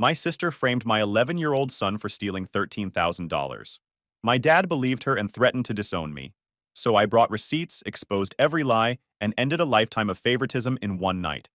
My sister framed my 11-year-old son for stealing $13,000. My dad believed her and threatened to disown me. So I brought receipts, exposed every lie, and ended a lifetime of favoritism in one night.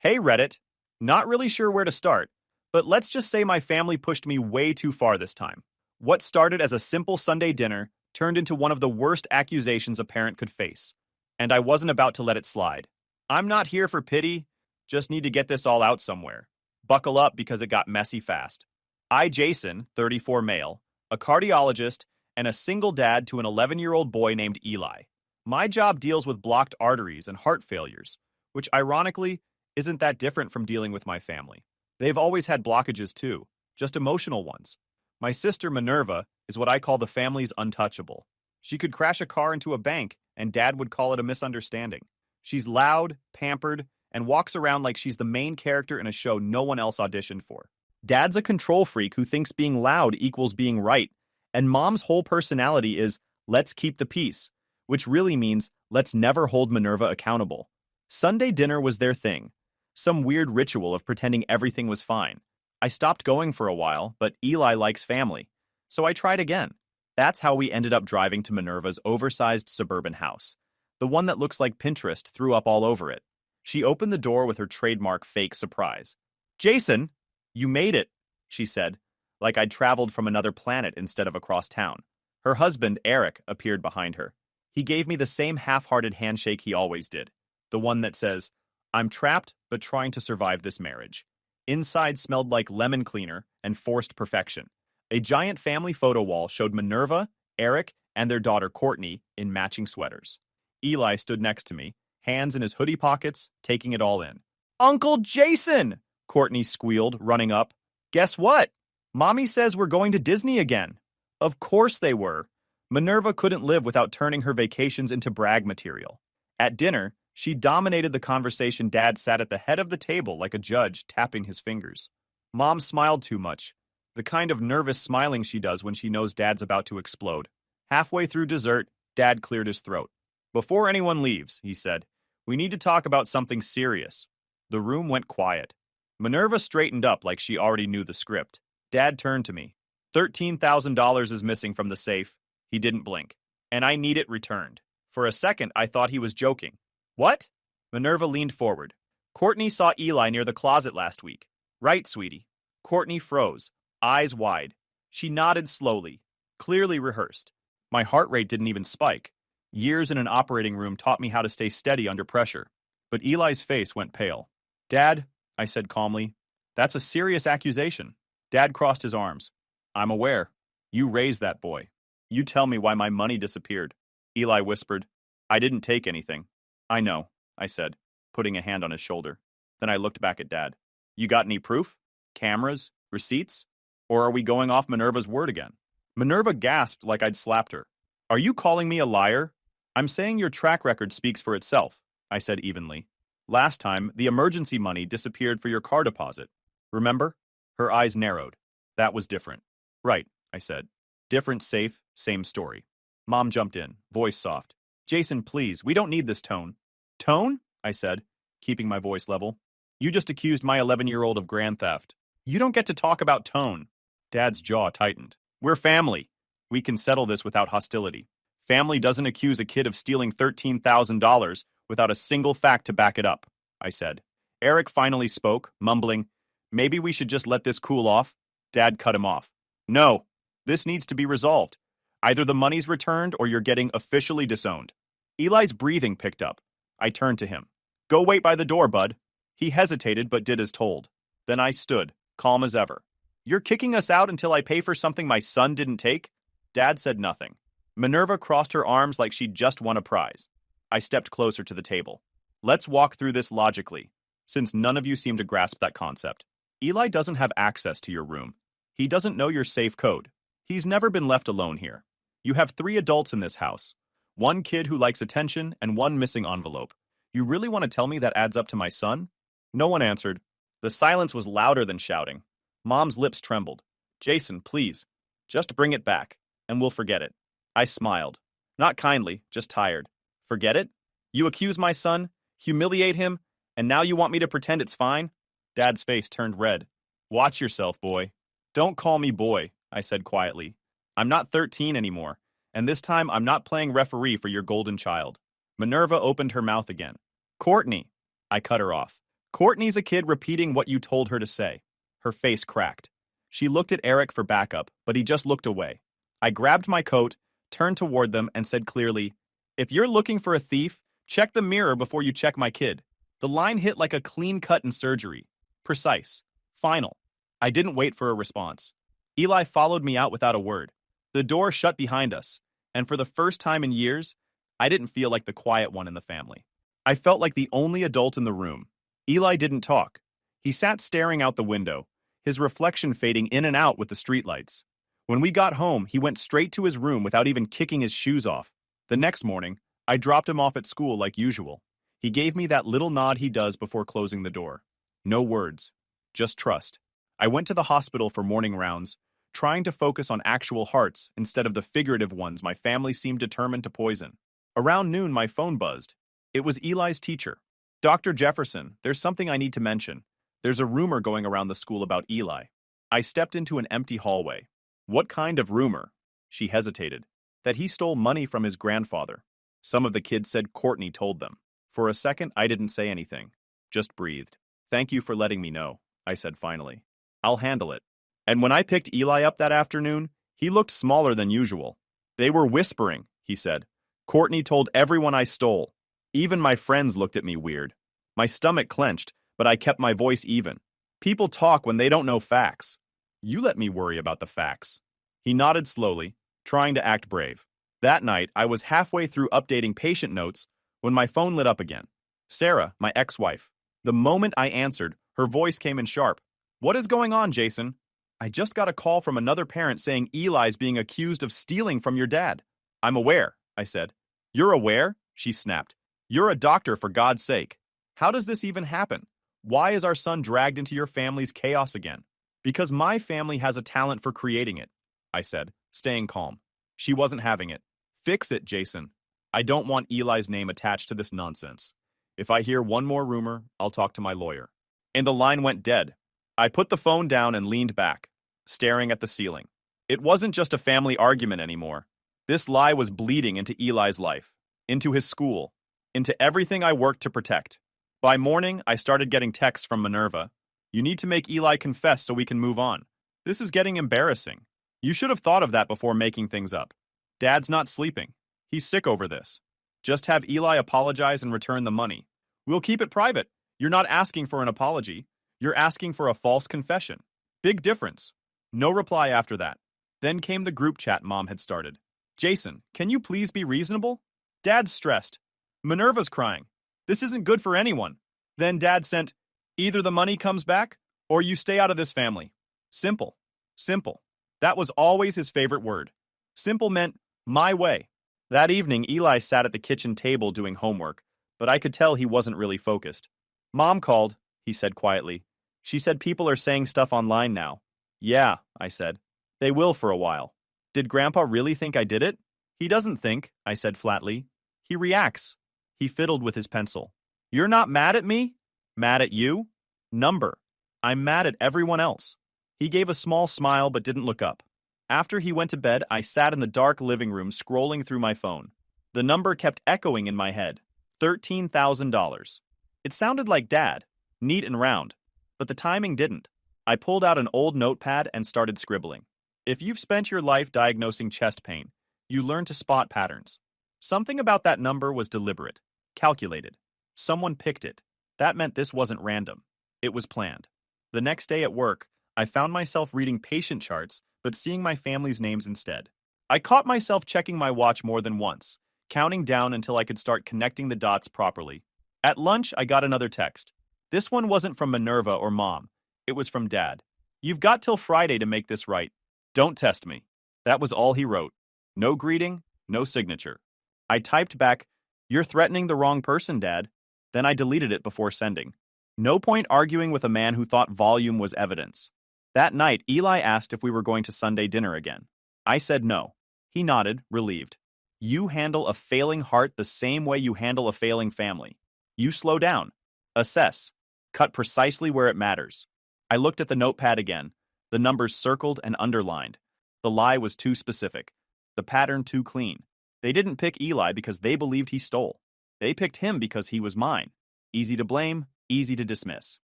Hey Reddit, not really sure where to start, but let's just say my family pushed me way too far this time. What started as a simple Sunday dinner turned into one of the worst accusations a parent could face, and I wasn't about to let it slide. I'm not here for pity, just need to get this all out somewhere. Buckle up because it got messy fast. I, Jason, 34 male, a cardiologist, and a single dad to an 11-year-old boy named Eli. My job deals with blocked arteries and heart failures, which ironically isn't that different from dealing with my family. They've always had blockages too, just emotional ones. My sister Minerva is what I call the family's untouchable. She could crash a car into a bank and dad would call it a misunderstanding. She's loud, pampered, and walks around like she's the main character in a show no one else auditioned for. Dad's a control freak who thinks being loud equals being right, and mom's whole personality is, let's keep the peace, which really means, let's never hold Minerva accountable. Sunday dinner was their thing, some weird ritual of pretending everything was fine. I stopped going for a while, but Eli likes family, so I tried again. That's how we ended up driving to Minerva's oversized suburban house, the one that looks like Pinterest threw up all over it. She opened the door with her trademark fake surprise. "Jason, you made it," she said, like I'd traveled from another planet instead of across town. Her husband, Eric, appeared behind her. He gave me the same half-hearted handshake he always did, the one that says, "I'm trapped, but trying to survive this marriage." Inside smelled like lemon cleaner and forced perfection. A giant family photo wall showed Minerva, Eric, and their daughter Courtney in matching sweaters. Eli stood next to me, hands in his hoodie pockets, taking it all in. "Uncle Jason!" Courtney squealed, running up. "Guess what? Mommy says we're going to Disney again." Of course they were. Minerva couldn't live without turning her vacations into brag material. At dinner, she dominated the conversation. Dad sat at the head of the table like a judge, tapping his fingers. Mom smiled too much, the kind of nervous smiling she does when she knows Dad's about to explode. Halfway through dessert, Dad cleared his throat. "Before anyone leaves," he said, "we need to talk about something serious." The room went quiet. Minerva straightened up like she already knew the script. Dad turned to me. $13,000 is missing from the safe. He didn't blink. And I need it returned. For a second, I thought he was joking. "What?" Minerva leaned forward. "Courtney saw Eli near the closet last week." "Right, sweetie." Courtney froze, eyes wide. She nodded slowly, clearly rehearsed. My heart rate didn't even spike. Years in an operating room taught me how to stay steady under pressure. But Eli's face went pale. "Dad," I said calmly, "that's a serious accusation." Dad crossed his arms. "I'm aware. You raised that boy. You tell me why my money disappeared." Eli whispered, "I didn't take anything." "I know," I said, putting a hand on his shoulder. Then I looked back at Dad. "You got any proof? Cameras? Receipts? Or are we going off Minerva's word again?" Minerva gasped like I'd slapped her. "Are you calling me a liar?" "I'm saying your track record speaks for itself," I said evenly. "Last time, the emergency money disappeared for your car deposit. Remember?" Her eyes narrowed. "That was different." "Right," I said. "Different safe, same story." Mom jumped in, voice soft. "Jason, please, we don't need this tone." "Tone?" I said, keeping my voice level. "You just accused my 11-year-old of grand theft. You don't get to talk about tone." Dad's jaw tightened. "We're family. We can settle this without hostility. Family doesn't accuse a kid of stealing $13,000 without a single fact to back it up," I said. Eric finally spoke, mumbling, "Maybe we should just let this cool off." Dad cut him off. "No, this needs to be resolved. Either the money's returned or you're getting officially disowned." Eli's breathing picked up. I turned to him. "Go wait by the door, bud." He hesitated but did as told. Then I stood, calm as ever. "You're kicking us out until I pay for something my son didn't take?" Dad said nothing. Minerva crossed her arms like she'd just won a prize. I stepped closer to the table. "Let's walk through this logically, since none of you seem to grasp that concept. Eli doesn't have access to your room. He doesn't know your safe code. He's never been left alone here. You have 3 adults in this house. 1 kid who likes attention and 1 missing envelope. You really want to tell me that adds up to my son?" No one answered. The silence was louder than shouting. Mom's lips trembled. "Jason, please, just bring it back, and we'll forget it." I smiled. Not kindly, just tired. "Forget it? You accuse my son, humiliate him, and now you want me to pretend it's fine?" Dad's face turned red. Watch yourself, boy. Don't call me boy, I said quietly. I'm not 13 anymore, and this time I'm not playing referee for your golden child. Minerva opened her mouth again. Courtney. I cut her off. Courtney's a kid repeating what you told her to say. Her face cracked. She looked at Eric for backup, but he just looked away. I grabbed my coat, turned toward them, and said clearly, if you're looking for a thief, check the mirror before you check my kid. The line hit like a clean cut in surgery. Precise. Final. I didn't wait for a response. Eli followed me out without a word. The door shut behind us, and for the first time in years, I didn't feel like the quiet one in the family. I felt like the only adult in the room. Eli didn't talk. He sat staring out the window, his reflection fading in and out with the streetlights. When we got home, he went straight to his room without even kicking his shoes off. The next morning, I dropped him off at school like usual. He gave me that little nod he does before closing the door. No words, just trust. I went to the hospital for morning rounds, trying to focus on actual hearts instead of the figurative ones my family seemed determined to poison. Around noon, my phone buzzed. It was Eli's teacher. Dr. Jefferson, there's something I need to mention. There's a rumor going around the school about Eli. I stepped into an empty hallway. What kind of rumor? She hesitated. That he stole money from his grandfather. Some of the kids said Courtney told them. For a second, I didn't say anything. Just breathed. Thank you for letting me know, I said finally. I'll handle it. And when I picked Eli up that afternoon, he looked smaller than usual. They were whispering, he said. Courtney told everyone I stole. Even my friends looked at me weird. My stomach clenched, but I kept my voice even. People talk when they don't know facts. You let me worry about the facts. He nodded slowly, trying to act brave. That night, I was halfway through updating patient notes when my phone lit up again. Sarah, my ex-wife. The moment I answered, her voice came in sharp. What is going on, Jason? I just got a call from another parent saying Eli's being accused of stealing from your dad. I'm aware, I said. You're aware? She snapped. You're a doctor, for God's sake. How does this even happen? Why is our son dragged into your family's chaos again? Because my family has a talent for creating it, I said, staying calm. She wasn't having it. Fix it, Jason. I don't want Eli's name attached to this nonsense. If I hear one more rumor, I'll talk to my lawyer. And the line went dead. I put the phone down and leaned back, staring at the ceiling. It wasn't just a family argument anymore. This lie was bleeding into Eli's life, into his school, into everything I worked to protect. By morning, I started getting texts from Minerva. You need to make Eli confess so we can move on. This is getting embarrassing. You should have thought of that before making things up. Dad's not sleeping. He's sick over this. Just have Eli apologize and return the money. We'll keep it private. You're not asking for an apology. You're asking for a false confession. Big difference. No reply after that. Then came the group chat Mom had started. Jason, can you please be reasonable? Dad's stressed. Minerva's crying. This isn't good for anyone. Then Dad sent, either the money comes back or you stay out of this family. Simple. Simple. That was always his favorite word. Simple meant my way. That evening, Eli sat at the kitchen table doing homework, but I could tell he wasn't really focused. Mom called, he said quietly. She said people are saying stuff online now. Yeah, I said. They will for a while. Did Grandpa really think I did it? He doesn't think, I said flatly. He reacts. He fiddled with his pencil. You're not mad at me? Mad at you? Number. I'm mad at everyone else. He gave a small smile but didn't look up. After he went to bed, I sat in the dark living room scrolling through my phone. The number kept echoing in my head. $13,000. It sounded like Dad, neat and round, but the timing didn't. I pulled out an old notepad and started scribbling. If you've spent your life diagnosing chest pain, you learn to spot patterns. Something about that number was deliberate, calculated. Someone picked it. That meant this wasn't random. It was planned. The next day at work, I found myself reading patient charts, but seeing my family's names instead. I caught myself checking my watch more than once, counting down until I could start connecting the dots properly. At lunch, I got another text. This one wasn't from Minerva or Mom. It was from Dad. You've got till Friday to make this right. Don't test me. That was all he wrote. No greeting, no signature. I typed back, you're threatening the wrong person, Dad. Then I deleted it before sending. No point arguing with a man who thought volume was evidence. That night, Eli asked if we were going to Sunday dinner again. I said no. He nodded, relieved. You handle a failing heart the same way you handle a failing family. You slow down, assess, cut precisely where it matters. I looked at the notepad again, the numbers circled and underlined. The lie was too specific, the pattern too clean. They didn't pick Eli because they believed he stole. They picked him because he was mine. Easy to blame, easy to dismiss.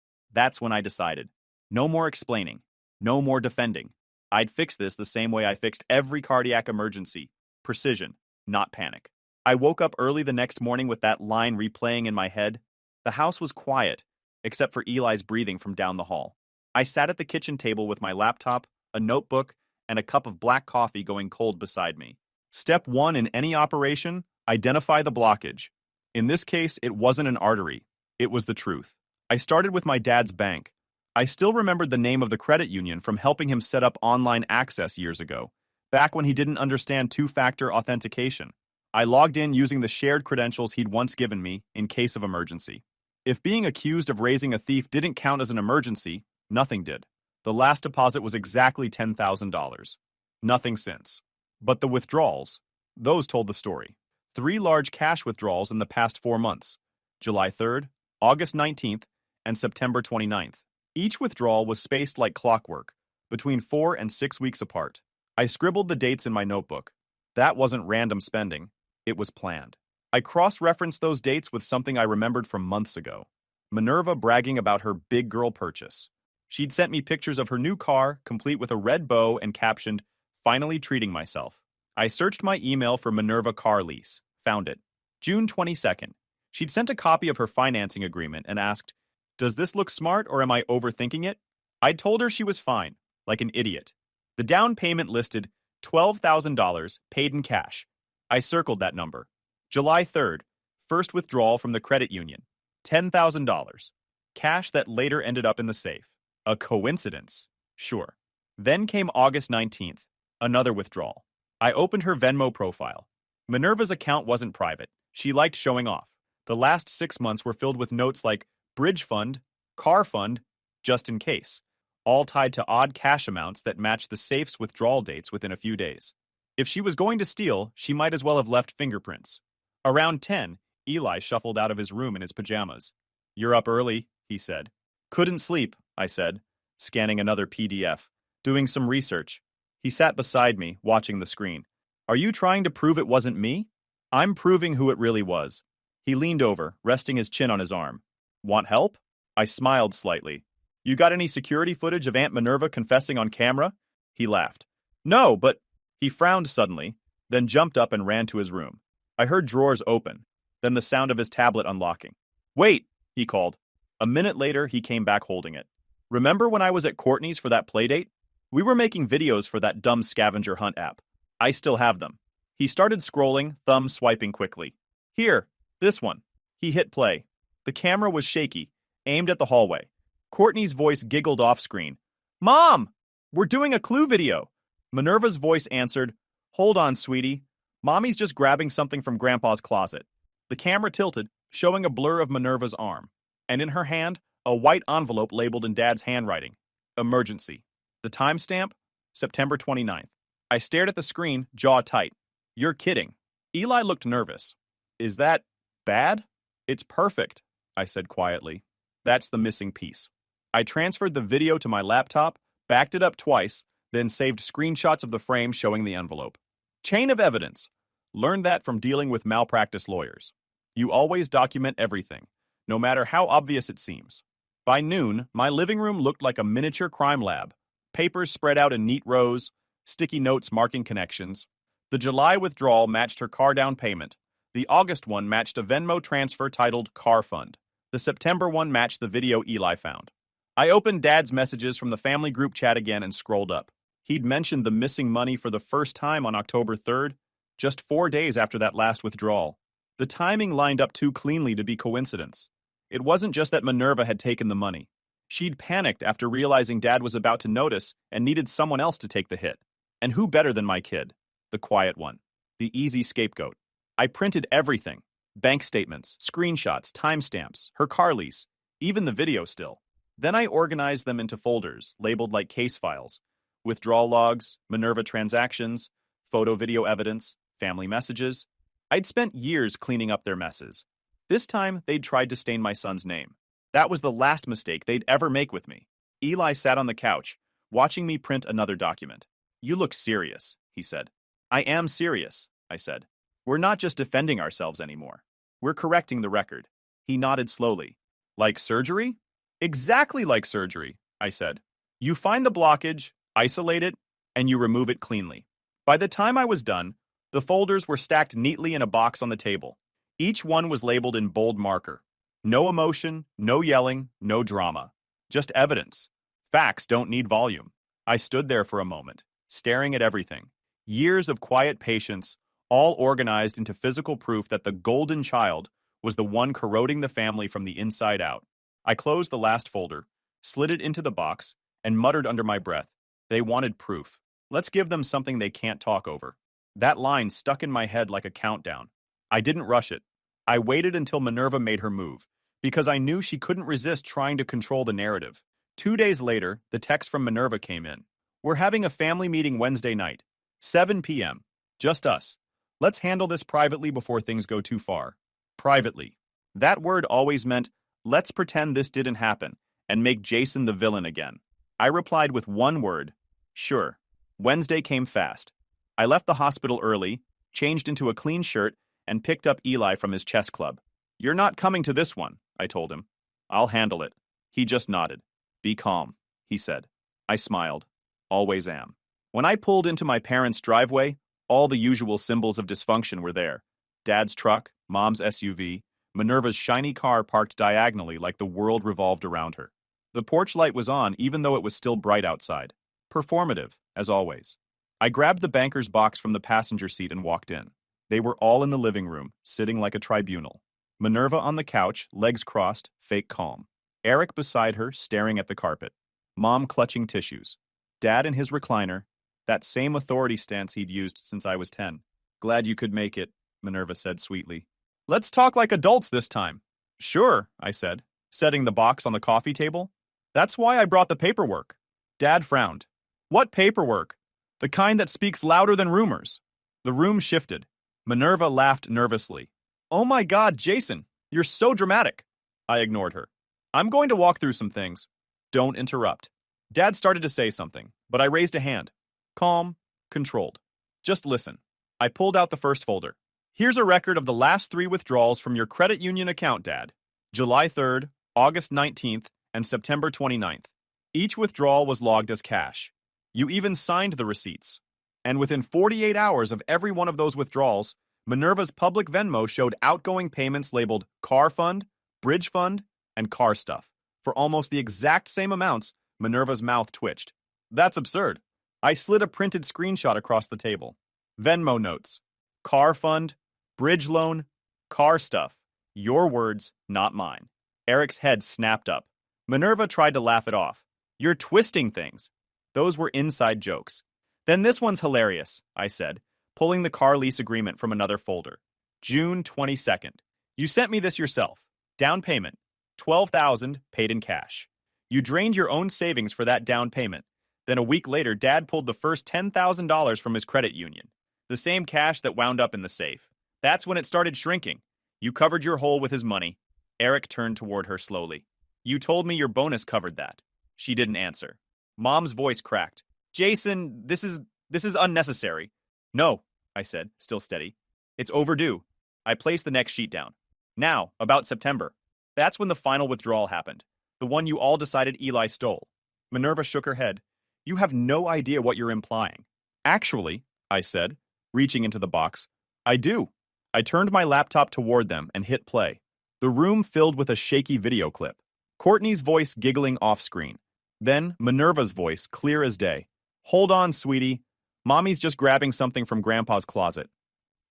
That's when I decided. No more explaining. No more defending. I'd fix this the same way I fixed every cardiac emergency. Precision, not panic. I woke up early the next morning with that line replaying in my head. The house was quiet, except for Eli's breathing from down the hall. I sat at the kitchen table with my laptop, a notebook, and a cup of black coffee going cold beside me. Step 1 in any operation, identify the blockage. In this case, it wasn't an artery. It was the truth. I started with my dad's bank. I still remembered the name of the credit union from helping him set up online access years ago, back when he didn't understand two-factor authentication. I logged in using the shared credentials he'd once given me in case of emergency. If being accused of raising a thief didn't count as an emergency, nothing did. The last deposit was exactly $10,000. Nothing since. But the withdrawals, those told the story. 3 large cash withdrawals in the past 4 months, July 3rd, August 19th, and September 29th. Each withdrawal was spaced like clockwork, between 4 and 6 weeks apart. I scribbled the dates in my notebook. That wasn't random spending. It was planned. I cross-referenced those dates with something I remembered from months ago. Minerva bragging about her big girl purchase. She'd sent me pictures of her new car, complete with a red bow and captioned, "Finally treating myself." I searched my email for Minerva car lease. Found it. June 22nd. She'd sent a copy of her financing agreement and asked, "Does this look smart or am I overthinking it?" I told her she was fine, like an idiot. The down payment listed $12,000 paid in cash. I circled that number. July 3rd, first withdrawal from the credit union, $10,000. Cash that later ended up in the safe. A coincidence? Sure. Then came August 19th, another withdrawal. I opened her Venmo profile. Minerva's account wasn't private. She liked showing off. The last 6 months were filled with notes like bridge fund, car fund, just in case, all tied to odd cash amounts that matched the safe's withdrawal dates within a few days. If she was going to steal, she might as well have left fingerprints. Around 10, Eli shuffled out of his room in his pajamas. "You're up early," he said. "Couldn't sleep," I said, scanning another PDF, doing some research. He sat beside me, watching the screen. "Are you trying to prove it wasn't me?" "I'm proving who it really was." He leaned over, resting his chin on his arm. "Want help?" I smiled slightly. "You got any security footage of Aunt Minerva confessing on camera?" He laughed. "No, but—" He frowned suddenly, then jumped up and ran to his room. I heard drawers open, then the sound of his tablet unlocking. "Wait," he called. A minute later, he came back holding it. "Remember when I was at Courtney's for that playdate? We were making videos for that dumb scavenger hunt app. I still have them." He started scrolling, thumb swiping quickly. "Here, this one." He hit play. The camera was shaky, aimed at the hallway. Courtney's voice giggled off screen. "Mom! We're doing a clue video!" Minerva's voice answered, "Hold on, sweetie. Mommy's just grabbing something from Grandpa's closet." The camera tilted, showing a blur of Minerva's arm. And in her hand, a white envelope labeled in Dad's handwriting. Emergency. The timestamp? September 29th. I stared at the screen, jaw tight. "You're kidding." Eli looked nervous. "Is that bad?" "It's perfect," I said quietly. "That's the missing piece." I transferred the video to my laptop, backed it up twice, then saved screenshots of the frame showing the envelope. Chain of evidence. Learned that from dealing with malpractice lawyers. You always document everything, no matter how obvious it seems. By noon, my living room looked like a miniature crime lab. Papers spread out in neat rows, sticky notes marking connections. The July withdrawal matched her car down payment. The August one matched a Venmo transfer titled Car Fund. The September one matched the video Eli found. I opened Dad's messages from the family group chat again and scrolled up. He'd mentioned the missing money for the first time on October 3rd, just 4 days after that last withdrawal. The timing lined up too cleanly to be coincidence. It wasn't just that Minerva had taken the money. She'd panicked after realizing Dad was about to notice and needed someone else to take the hit. And who better than my kid? The quiet one. The easy scapegoat. I printed everything. Bank statements, screenshots, timestamps, her car lease, even the video still. Then I organized them into folders, labeled like case files. Withdrawal logs, Minerva transactions, photo-video evidence, family messages. I'd spent years cleaning up their messes. This time, they'd tried to stain my son's name. That was the last mistake they'd ever make with me. Eli sat on the couch, watching me print another document. You look serious, he said. I am serious, I said. We're not just defending ourselves anymore. We're correcting the record. He nodded slowly. Like surgery? Exactly like surgery, I said. You find the blockage, isolate it, and you remove it cleanly. By the time I was done, the folders were stacked neatly in a box on the table. Each one was labeled in bold marker. No emotion, no yelling, no drama. Just evidence. Facts don't need volume. I stood there for a moment, staring at everything. Years of quiet patience, all organized into physical proof that the golden child was the one corroding the family from the inside out. I closed the last folder, slid it into the box, and muttered under my breath, they wanted proof. Let's give them something they can't talk over. That line stuck in my head like a countdown. I didn't rush it. I waited until Minerva made her move, because I knew she couldn't resist trying to control the narrative. 2 days later, the text from Minerva came in. We're having a family meeting Wednesday night, 7 p.m. Just us. Let's handle this privately before things go too far. Privately. That word always meant, let's pretend this didn't happen and make Jason the villain again. I replied with one word, sure. Wednesday came fast. I left the hospital early, changed into a clean shirt, and picked up Eli from his chess club. You're not coming to this one, I told him. I'll handle it. He just nodded. Be calm, he said. I smiled. Always am. When I pulled into my parents' driveway, all the usual symbols of dysfunction were there. Dad's truck, Mom's SUV, Minerva's shiny car parked diagonally like the world revolved around her. The porch light was on even though it was still bright outside. Performative, as always. I grabbed the banker's box from the passenger seat and walked in. They were all in the living room, sitting like a tribunal. Minerva on the couch, legs crossed, fake calm. Eric beside her, staring at the carpet. Mom clutching tissues. Dad in his recliner, that same authority stance he'd used since I was 10. Glad you could make it, Minerva said sweetly. Let's talk like adults this time. Sure, I said, setting the box on the coffee table. That's why I brought the paperwork. Dad frowned. What paperwork? The kind that speaks louder than rumors. The room shifted. Minerva laughed nervously. Oh my God, Jason, you're so dramatic. I ignored her. I'm going to walk through some things. Don't interrupt. Dad started to say something, but I raised a hand. Calm, controlled. Just listen. I pulled out the first folder. Here's a record of the last 3 withdrawals from your credit union account, Dad. July 3rd, August 19th, and September 29th. Each withdrawal was logged as cash. You even signed the receipts. And within 48 hours of every one of those withdrawals, Minerva's public Venmo showed outgoing payments labeled car fund, bridge fund, and car stuff. For almost the exact same amounts, Minerva's mouth twitched. That's absurd. I slid a printed screenshot across the table. Venmo notes. Car fund, bridge loan, car stuff. Your words, not mine. Eric's head snapped up. Minerva tried to laugh it off. You're twisting things. Those were inside jokes. Then this one's hilarious, I said, pulling the car lease agreement from another folder. June 22nd. You sent me this yourself. Down payment. $12,000 paid in cash. You drained your own savings for that down payment. Then a week later, Dad pulled the first $10,000 from his credit union. The same cash that wound up in the safe. That's when it started shrinking. You covered your hole with his money. Eric turned toward her slowly. You told me your bonus covered that. She didn't answer. Mom's voice cracked. Jason, this is unnecessary. No, I said, still steady. It's overdue. I placed the next sheet down. Now, about September. That's when the final withdrawal happened. The one you all decided Eli stole. Minerva shook her head. You have no idea what you're implying. Actually, I said, reaching into the box, I do. I turned my laptop toward them and hit play. The room filled with a shaky video clip. Courtney's voice giggling off-screen. Then Minerva's voice, clear as day. Hold on, sweetie. Mommy's just grabbing something from Grandpa's closet.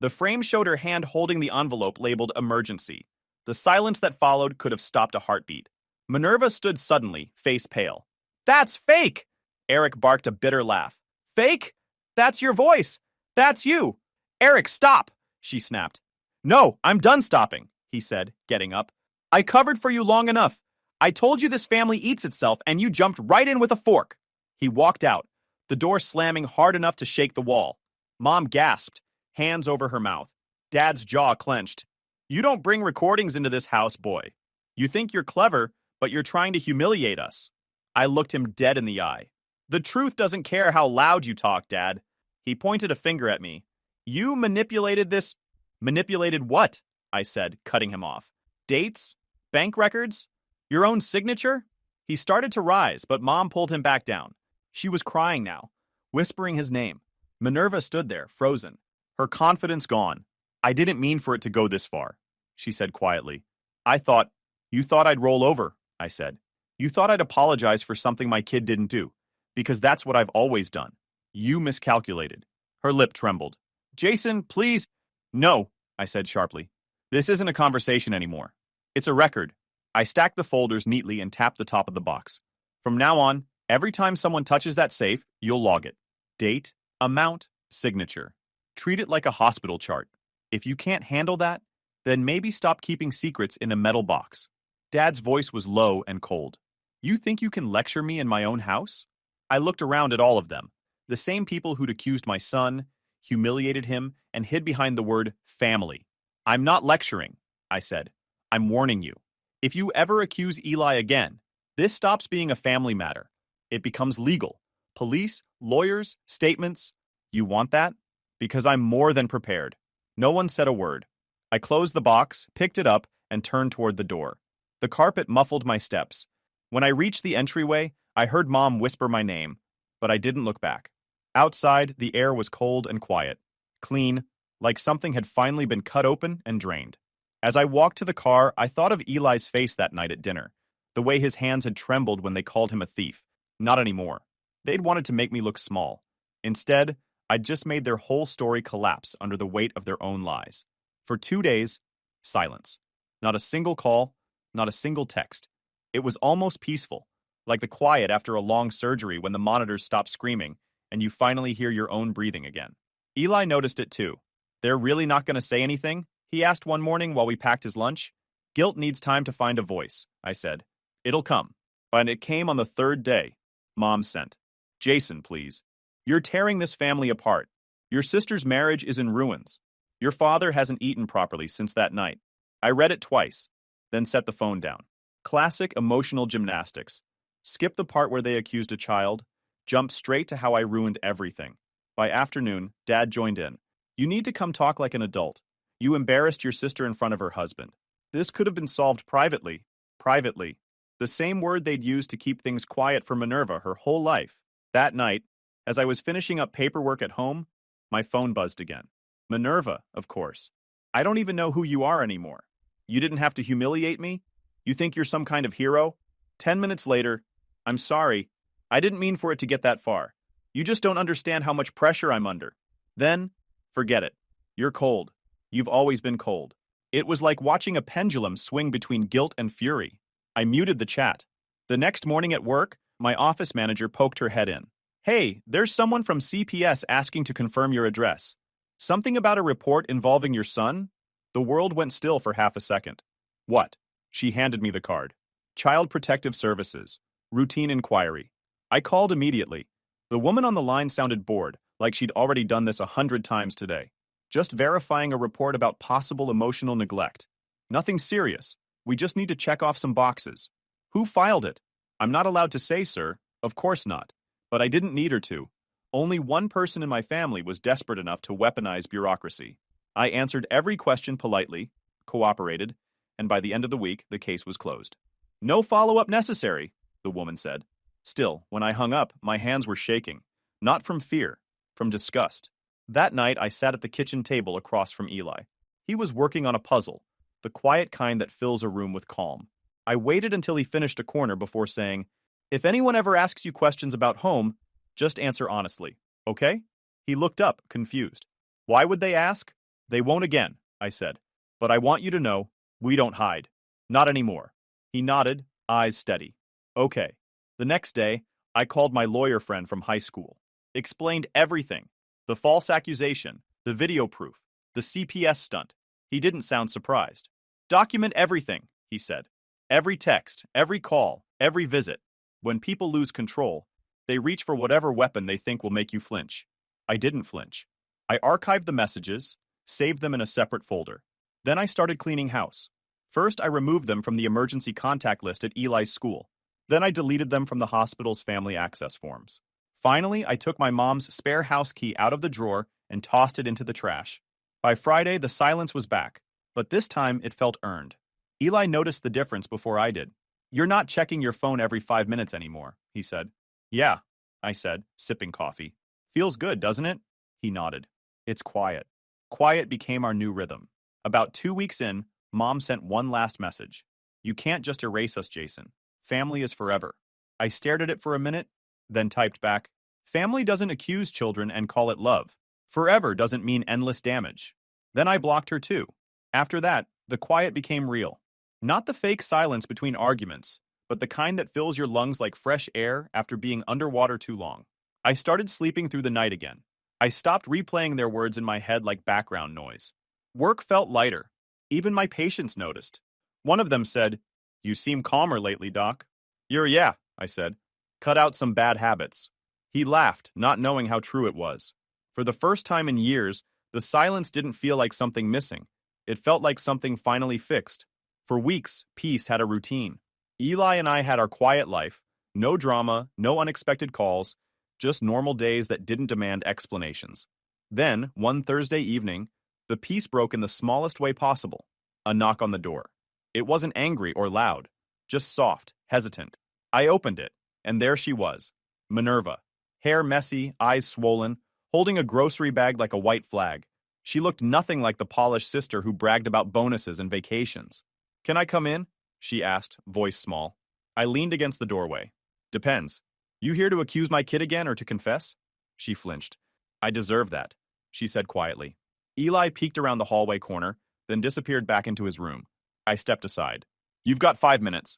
The frame showed her hand holding the envelope labeled emergency. The silence that followed could have stopped a heartbeat. Minerva stood suddenly, face pale. That's fake! Eric barked a bitter laugh. Fake? That's your voice. That's you. Eric, stop, she snapped. No, I'm done stopping, he said, getting up. I covered for you long enough. I told you this family eats itself, and you jumped right in with a fork. He walked out, the door slamming hard enough to shake the wall. Mom gasped, hands over her mouth. Dad's jaw clenched. You don't bring recordings into this house, boy. You think you're clever, but you're trying to humiliate us. I looked him dead in the eye. The truth doesn't care how loud you talk, Dad. He pointed a finger at me. You manipulated this. Manipulated what? I said, cutting him off. Dates? Bank records? Your own signature? He started to rise, but Mom pulled him back down. She was crying now, whispering his name. Minerva stood there, frozen, her confidence gone. I didn't mean for it to go this far, she said quietly. You thought I'd roll over, I said. You thought I'd apologize for something my kid didn't do, because that's what I've always done. You miscalculated. Her lip trembled. Jason, please. No, I said sharply. This isn't a conversation anymore. It's a record. I stacked the folders neatly and tapped the top of the box. From now on, every time someone touches that safe, you'll log it. Date, amount, signature. Treat it like a hospital chart. If you can't handle that, then maybe stop keeping secrets in a metal box. Dad's voice was low and cold. You think you can lecture me in my own house? I looked around at all of them. The same people who'd accused my son, humiliated him, and hid behind the word family. I'm not lecturing, I said. I'm warning you. If you ever accuse Eli again, this stops being a family matter. It becomes legal. Police, lawyers, statements. You want that? Because I'm more than prepared. No one said a word. I closed the box, picked it up, and turned toward the door. The carpet muffled my steps. When I reached the entryway, I heard Mom whisper my name, but I didn't look back. Outside, the air was cold and quiet, clean, like something had finally been cut open and drained. As I walked to the car, I thought of Eli's face that night at dinner, the way his hands had trembled when they called him a thief. Not anymore. They'd wanted to make me look small. Instead, I'd just made their whole story collapse under the weight of their own lies. For 2 days, silence. Not a single call, not a single text. It was almost peaceful, like the quiet after a long surgery when the monitors stop screaming and you finally hear your own breathing again. Eli noticed it too. They're really not going to say anything? He asked one morning while we packed his lunch. Guilt needs time to find a voice, I said. It'll come. And it came on the 3rd day. Mom sent. Jason, please. You're tearing this family apart. Your sister's marriage is in ruins. Your father hasn't eaten properly since that night. I read it twice, then set the phone down. Classic emotional gymnastics. Skip the part where they accused a child, jump straight to how I ruined everything. By afternoon, Dad joined in. You need to come talk like an adult. You embarrassed your sister in front of her husband. This could have been solved privately. Privately. The same word they'd used to keep things quiet for Minerva her whole life. That night, as I was finishing up paperwork at home, my phone buzzed again. Minerva, of course. I don't even know who you are anymore. You didn't have to humiliate me? You think you're some kind of hero? 10 minutes later, I'm sorry. I didn't mean for it to get that far. You just don't understand how much pressure I'm under. Then, forget it. You're cold. You've always been cold. It was like watching a pendulum swing between guilt and fury. I muted the chat. The next morning at work, my office manager poked her head in. Hey, there's someone from CPS asking to confirm your address. Something about a report involving your son? The world went still for half a second. What? She handed me the card. Child Protective Services. Routine inquiry. I called immediately. The woman on the line sounded bored, like she'd already done this 100 times today. Just verifying a report about possible emotional neglect. Nothing serious. We just need to check off some boxes. Who filed it? I'm not allowed to say, sir. Of course not. But I didn't need her to. Only one person in my family was desperate enough to weaponize bureaucracy. I answered every question politely, cooperated, and by the end of the week, the case was closed. No follow-up necessary, the woman said. Still, when I hung up, my hands were shaking. Not from fear, from disgust. That night, I sat at the kitchen table across from Eli. He was working on a puzzle, the quiet kind that fills a room with calm. I waited until he finished a corner before saying, If anyone ever asks you questions about home, just answer honestly, okay? He looked up, confused. Why would they ask? They won't again, I said. But I want you to know, we don't hide. Not anymore. He nodded, eyes steady. Okay. The next day, I called my lawyer friend from high school. Explained everything. The false accusation, the video proof, the CPS stunt. He didn't sound surprised. Document everything, he said. Every text, every call, every visit. When people lose control, they reach for whatever weapon they think will make you flinch. I didn't flinch. I archived the messages, saved them in a separate folder. Then I started cleaning house. First, I removed them from the emergency contact list at Eli's school. Then I deleted them from the hospital's family access forms. Finally, I took my mom's spare house key out of the drawer and tossed it into the trash. By Friday, the silence was back, but this time it felt earned. Eli noticed the difference before I did. "You're not checking your phone every 5 minutes anymore," he said. "Yeah," I said, sipping coffee. "Feels good, doesn't it?" He nodded. "It's quiet." Quiet became our new rhythm. About 2 weeks in, Mom sent one last message. "You can't just erase us, Jason. Family is forever." I stared at it for a minute, then typed back, "Family doesn't accuse children and call it love. Forever doesn't mean endless damage." Then I blocked her too. After that, the quiet became real. Not the fake silence between arguments, but the kind that fills your lungs like fresh air after being underwater too long. I started sleeping through the night again. I stopped replaying their words in my head like background noise. Work felt lighter. Even my patients noticed. One of them said, "You seem calmer lately, Doc." Yeah, I said. "Cut out some bad habits." He laughed, not knowing how true it was. For the first time in years, the silence didn't feel like something missing. It felt like something finally fixed. For weeks, peace had a routine. Eli and I had our quiet life. No drama, no unexpected calls, just normal days that didn't demand explanations. Then, one Thursday evening, the peace broke in the smallest way possible. A knock on the door. It wasn't angry or loud, just soft, hesitant. I opened it, and there she was, Minerva. Hair messy, eyes swollen, holding a grocery bag like a white flag. She looked nothing like the polished sister who bragged about bonuses and vacations. "Can I come in?" she asked, voice small. I leaned against the doorway. "Depends. You here to accuse my kid again or to confess?" She flinched. "I deserve that," she said quietly. Eli peeked around the hallway corner, then disappeared back into his room. I stepped aside. "You've got 5 minutes."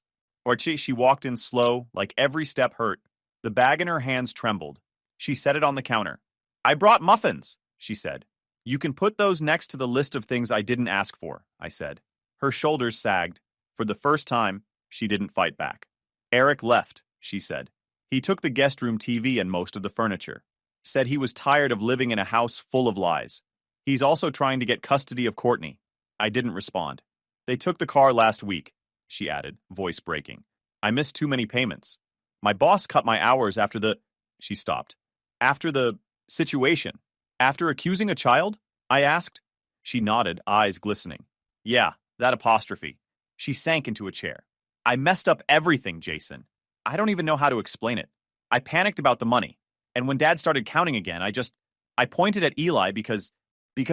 She walked in slow, like every step hurt. The bag in her hands trembled. She set it on the counter. "I brought muffins," she said. "You can put those next to the list of things I didn't ask for," I said. Her shoulders sagged. For the first time, she didn't fight back. "Eric left," she said. "He took the guest room TV and most of the furniture. Said he was tired of living in a house full of lies. He's also trying to get custody of Courtney." I didn't respond. "They took the car last week," she added, voice breaking. "I missed too many payments. My boss cut my hours after the—" She stopped. "After the situation. After accusing a child?" I asked. She nodded, eyes glistening. "Yeah, that apostrophe." She sank into a chair. "I messed up everything, Jason. I don't even know how to explain it. I panicked about the money. And when Dad started counting again, I pointed at Eli because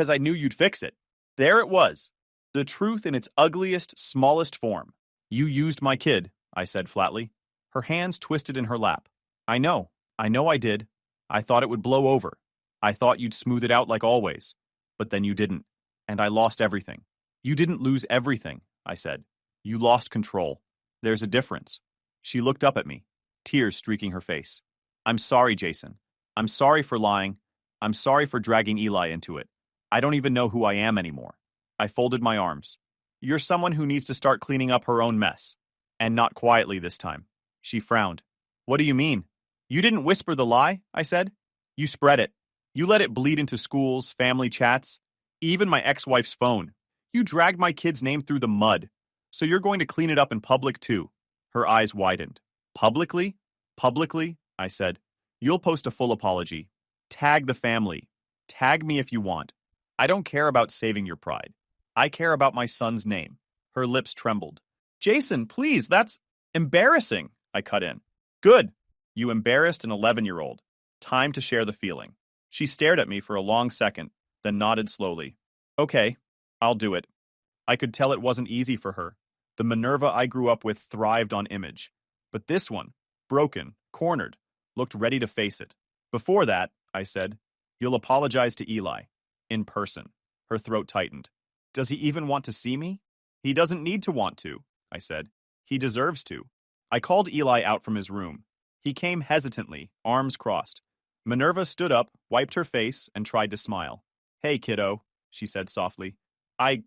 I knew you'd fix it. There it was. The truth in its ugliest, smallest form. You used my kid," I said flatly. Her hands twisted in her lap. I know I did. I thought it would blow over. I thought you'd smooth it out like always. But then you didn't. And I lost everything." "You didn't lose everything," I said. "You lost control. There's a difference." She looked up at me, tears streaking her face. "I'm sorry, Jason. I'm sorry for lying. I'm sorry for dragging Eli into it. I don't even know who I am anymore." I folded my arms. "You're someone who needs to start cleaning up her own mess. And not quietly this time." She frowned. "What do you mean?" "You didn't whisper the lie," I said. "You spread it. You let it bleed into schools, family chats, even my ex-wife's phone. You dragged my kid's name through the mud. So you're going to clean it up in public too." Her eyes widened. "Publicly?" "Publicly," I said. "You'll post a full apology. Tag the family. Tag me if you want. I don't care about saving your pride. I care about my son's name." Her lips trembled. "Jason, please, that's embarrassing," I cut in. "Good. You embarrassed an 11-year-old. Time to share the feeling." She stared at me for a long second, then nodded slowly. "Okay, I'll do it." I could tell it wasn't easy for her. The Minerva I grew up with thrived on image. But this one, broken, cornered, looked ready to face it. "Before that," I said, "you'll apologize to Eli. In person." Her throat tightened. "Does he even want to see me?" "He doesn't need to want to," I said. "He deserves to." I called Eli out from his room. He came hesitantly, arms crossed. Minerva stood up, wiped her face, and tried to smile. "Hey, kiddo," she said softly. I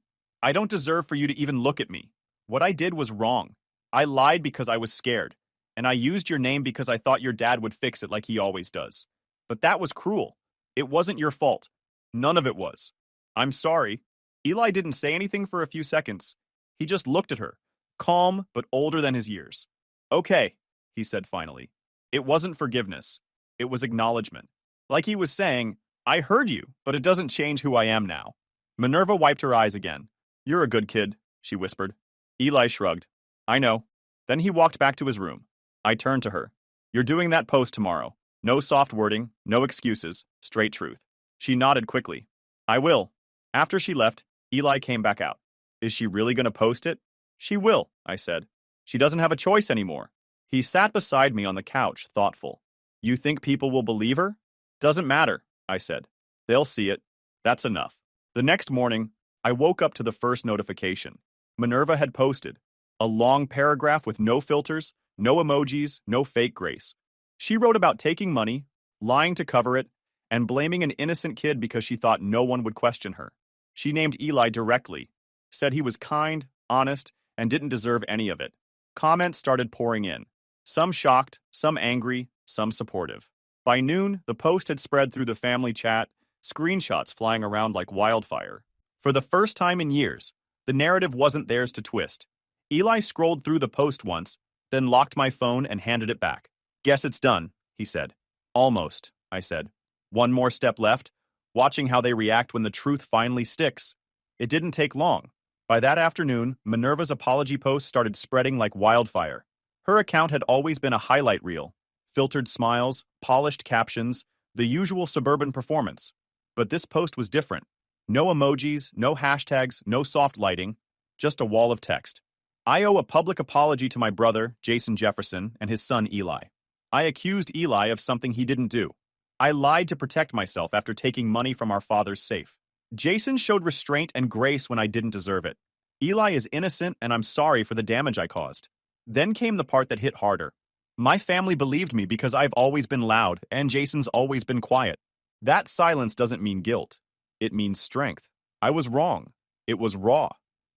don't deserve for you to even look at me. What I did was wrong. I lied because I was scared. And I used your name because I thought your dad would fix it like he always does. But that was cruel. It wasn't your fault. None of it was. I'm sorry." Eli didn't say anything for a few seconds. He just looked at her, calm but older than his years. "Okay," he said finally. It wasn't forgiveness. It was acknowledgement. Like he was saying, I heard you, but it doesn't change who I am now. Minerva wiped her eyes again. You're a good kid, she whispered. Eli shrugged. I know. Then he walked back to his room. I turned to her. You're doing that post tomorrow. No soft wording, no excuses, straight truth. She nodded quickly. I will. After she left, Eli came back out. Is she really going to post it? She will, I said. She doesn't have a choice anymore. He sat beside me on the couch, thoughtful. You think people will believe her? Doesn't matter, I said. They'll see it. That's enough. The next morning, I woke up to the first notification. Minerva had posted. A long paragraph with no filters, no emojis, no fake grace. She wrote about taking money, lying to cover it, and blaming an innocent kid because she thought no one would question her. She named Eli directly, said he was kind, honest, and didn't deserve any of it. Comments started pouring in. Some shocked, some angry, some supportive. By noon, the post had spread through the family chat, screenshots flying around like wildfire. For the first time in years, the narrative wasn't theirs to twist. Eli scrolled through the post once, then locked my phone and handed it back. Guess it's done, he said. Almost, I said. One more step left, watching how they react when the truth finally sticks. It didn't take long. By that afternoon, Minerva's apology post started spreading like wildfire. Her account had always been a highlight reel. Filtered smiles, polished captions, the usual suburban performance. But this post was different. No emojis, no hashtags, no soft lighting, just a wall of text. I owe a public apology to my brother, Jason Jefferson, and his son, Eli. I accused Eli of something he didn't do. I lied to protect myself after taking money from our father's safe. Jason showed restraint and grace when I didn't deserve it. Eli is innocent, and I'm sorry for the damage I caused. Then came the part that hit harder. My family believed me because I've always been loud, and Jason's always been quiet. That silence doesn't mean guilt. It means strength. I was wrong. It was raw.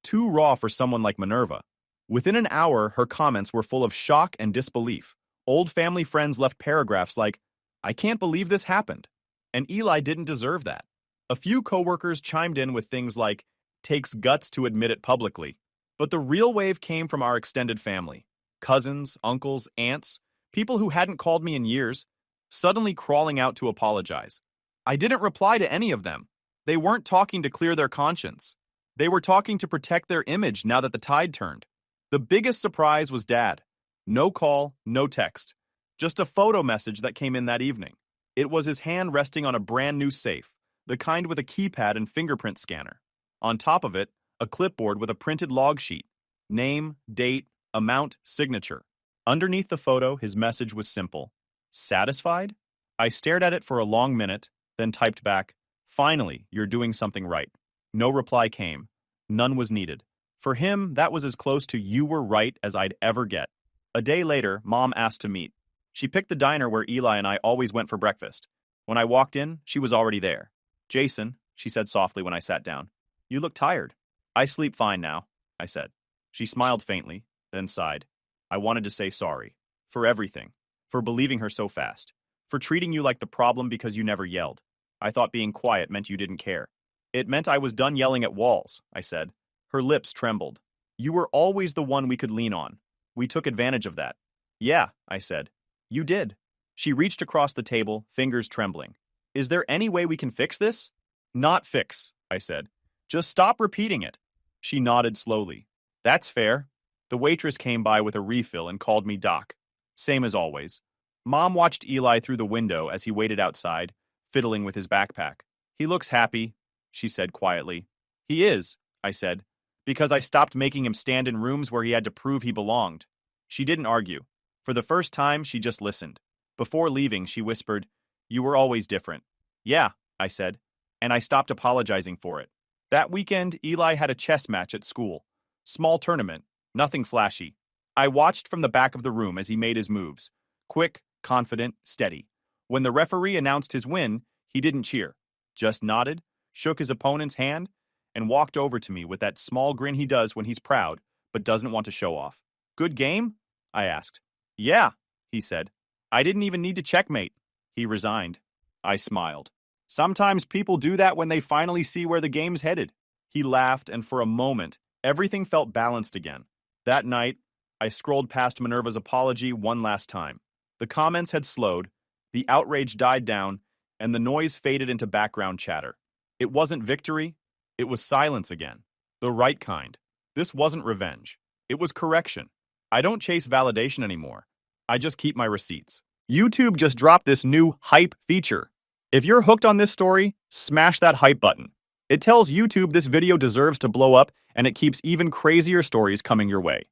Too raw for someone like Minerva. Within an hour, her comments were full of shock and disbelief. Old family friends left paragraphs like, I can't believe this happened. And Eli didn't deserve that. A few coworkers chimed in with things like, takes guts to admit it publicly. But the real wave came from our extended family. Cousins, uncles, aunts, people who hadn't called me in years, suddenly crawling out to apologize. I didn't reply to any of them. They weren't talking to clear their conscience. They were talking to protect their image now that the tide turned. The biggest surprise was Dad. No call, no text. Just a photo message that came in that evening. It was his hand resting on a brand new safe, the kind with a keypad and fingerprint scanner. On top of it, a clipboard with a printed log sheet. Name, date, amount, signature. Underneath the photo, his message was simple. Satisfied? I stared at it for a long minute, then typed back, Finally, you're doing something right. No reply came. None was needed. For him, that was as close to you were right as I'd ever get. A day later, Mom asked to meet. She picked the diner where Eli and I always went for breakfast. When I walked in, she was already there. Jason, she said softly when I sat down. You look tired. I sleep fine now, I said. She smiled faintly, then sighed. I wanted to say sorry. For everything. For believing her so fast. For treating you like the problem because you never yelled. I thought being quiet meant you didn't care. It meant I was done yelling at walls, I said. Her lips trembled. You were always the one we could lean on. We took advantage of that. Yeah, I said. You did. She reached across the table, fingers trembling. Is there any way we can fix this? Not fix, I said. Just stop repeating it. She nodded slowly. That's fair. The waitress came by with a refill and called me Doc. Same as always. Mom watched Eli through the window as he waited outside, fiddling with his backpack. He looks happy, she said quietly. He is, I said, because I stopped making him stand in rooms where he had to prove he belonged. She didn't argue. For the first time, she just listened. Before leaving, she whispered, You were always different. Yeah, I said, and I stopped apologizing for it. That weekend, Eli had a chess match at school. Small tournament, nothing flashy. I watched from the back of the room as he made his moves. Quick, confident, steady. When the referee announced his win, he didn't cheer. Just nodded, shook his opponent's hand, and walked over to me with that small grin he does when he's proud, but doesn't want to show off. Good game? I asked. Yeah, he said. I didn't even need to checkmate. He resigned. I smiled. Sometimes people do that when they finally see where the game's headed. He laughed, and for a moment, everything felt balanced again. That night, I scrolled past Minerva's apology one last time. The comments had slowed, the outrage died down, and the noise faded into background chatter. It wasn't victory, it was silence again. The right kind. This wasn't revenge. It was correction. I don't chase validation anymore. I just keep my receipts. YouTube just dropped this new hype feature. If you're hooked on this story, smash that hype button. It tells YouTube this video deserves to blow up, and it keeps even crazier stories coming your way.